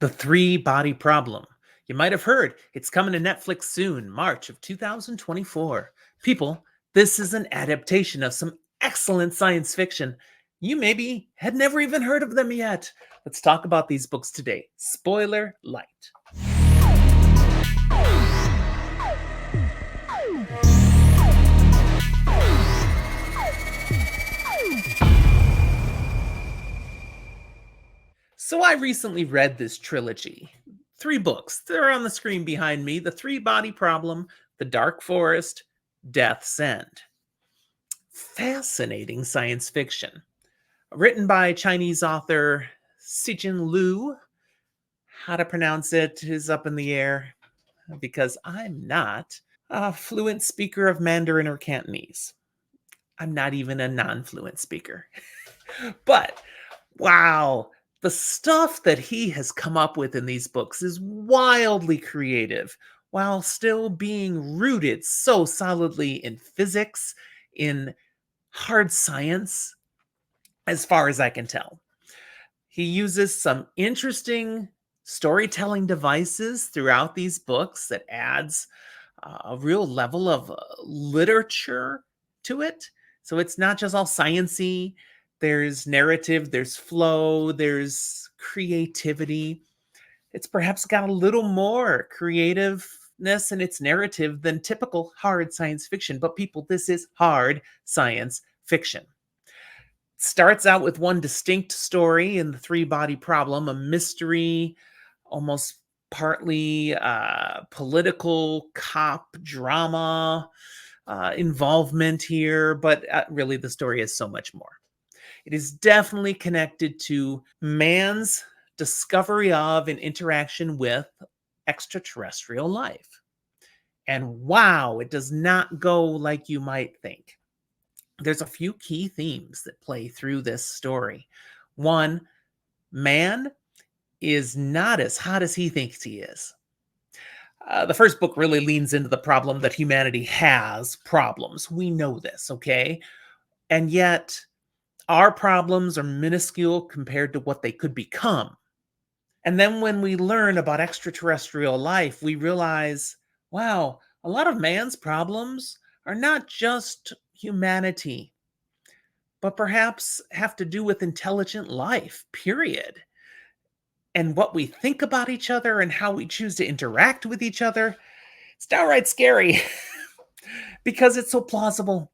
The Three Body Problem. You might have heard it's coming to Netflix soon, March of 2024. People, this is an adaptation of some excellent science fiction. You maybe had never even heard of them yet. Let's talk about these books today. Spoiler-Lite. So I recently read this trilogy. Three books. They're on the screen behind me. The Three Body Problem, The Dark Forest, Death's End. Fascinating science fiction. Written by Chinese author Cixin Liu. How to pronounce it is up in the air because I'm not a fluent speaker of Mandarin or Cantonese. I'm not even a non-fluent speaker. But wow, the stuff that he has come up with in these books is wildly creative while still being rooted so solidly in physics, in hard science, as far as I can tell. He uses some interesting storytelling devices throughout these books that adds a real level of literature to it. So it's not just all sciency. There's narrative, there's flow, there's creativity. It's perhaps got a little more creativeness in its narrative than typical hard science fiction. But people, this is hard science fiction. Starts out with one distinct story in the Three Body Problem, a mystery, almost partly political cop drama involvement here, but really the story is so much more. It is definitely connected to man's discovery of and interaction with extraterrestrial life. And wow, it does not go like you might think. There's a few key themes that play through this story. One, man is not as hot as he thinks he is. The first book really leans into the problem that humanity has problems. We know this, okay? And yet, our problems are minuscule compared to what they could become. And then when we learn about extraterrestrial life, we realize, wow, a lot of man's problems are not just humanity, but perhaps have to do with intelligent life, period. And what we think about each other and how we choose to interact with each other, it's downright scary because it's so plausible.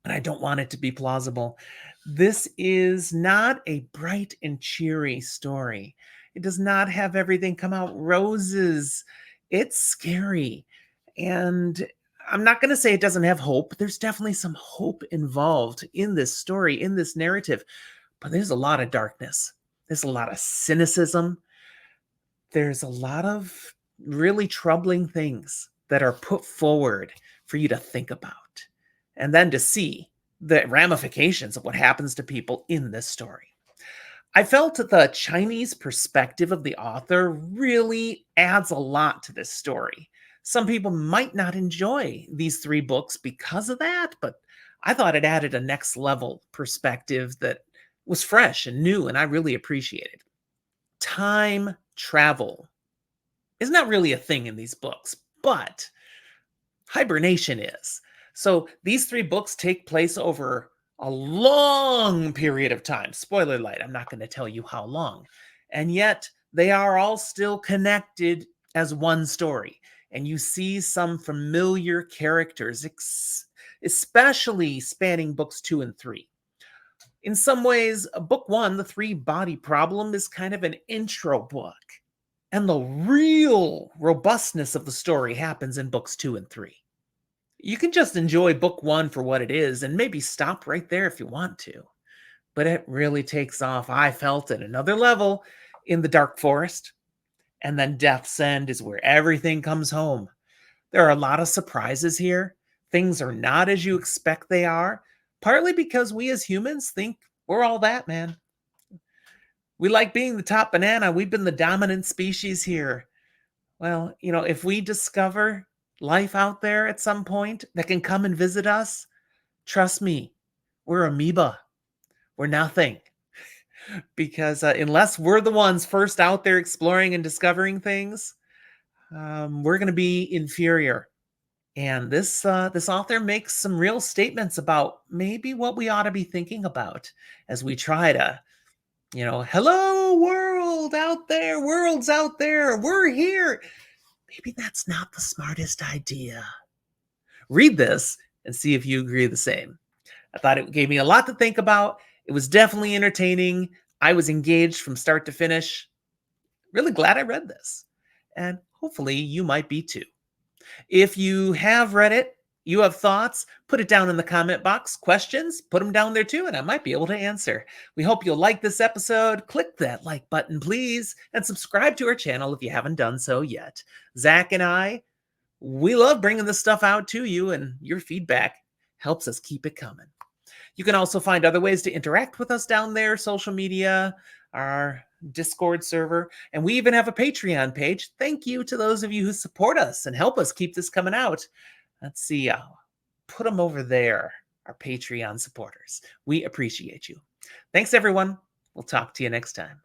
And I don't want it to be plausible. This is not a bright and cheery story. It does not have everything come out roses. It's scary. And I'm not going to say it doesn't have hope. There's definitely some hope involved in this story, in this narrative. But there's a lot of darkness. There's a lot of cynicism. There's a lot of really troubling things that are put forward for you to think about and then to see the ramifications of what happens to people in this story. I felt that the Chinese perspective of the author really adds a lot to this story. Some people might not enjoy these three books because of that, but I thought it added a next level perspective that was fresh and new, and I really appreciated. Time travel is not really a thing in these books, but hibernation is. So these three books take place over a long period of time. Spoiler-Lite, I'm not going to tell you how long. And yet they are all still connected as one story. And you see some familiar characters, especially spanning books 2 and 3. In some ways, book 1, The Three Body Problem, is kind of an intro book. And the real robustness of the story happens in books 2 and 3. You can just enjoy book 1 for what it is and maybe stop right there if you want to. But it really takes off, I felt, at another level in The Dark Forest. And then Death's End is where everything comes home. There are a lot of surprises here. Things are not as you expect they are, partly because we as humans think we're all that, man. We like being the top banana. We've been the dominant species here. Well, if we discover life out there at some point that can come and visit us, trust me, we're amoeba. We're nothing. because unless we're the ones first out there exploring and discovering things, we're going to be inferior. And this author makes some real statements about maybe what we ought to be thinking about as we try to, hello world out there, worlds out there, we're here. Maybe that's not the smartest idea. Read this and see if you agree the same. I thought it gave me a lot to think about. It was definitely entertaining. I was engaged from start to finish. Really glad I read this. And hopefully you might be too. If you have read it, you have thoughts, put it down in the comment box. Questions, put them down there too, and I might be able to answer. We hope you'll like this episode. Click that like button, please, and subscribe to our channel if you haven't done so yet. Zach and I, we love bringing this stuff out to you, and your feedback helps us keep it coming. You can also find other ways to interact with us down there, social media, our Discord server, and we even have a Patreon page. Thank you to those of you who support us and help us keep this coming out. Let's see, put them over there, our Patreon supporters. We appreciate you. Thanks, everyone. We'll talk to you next time.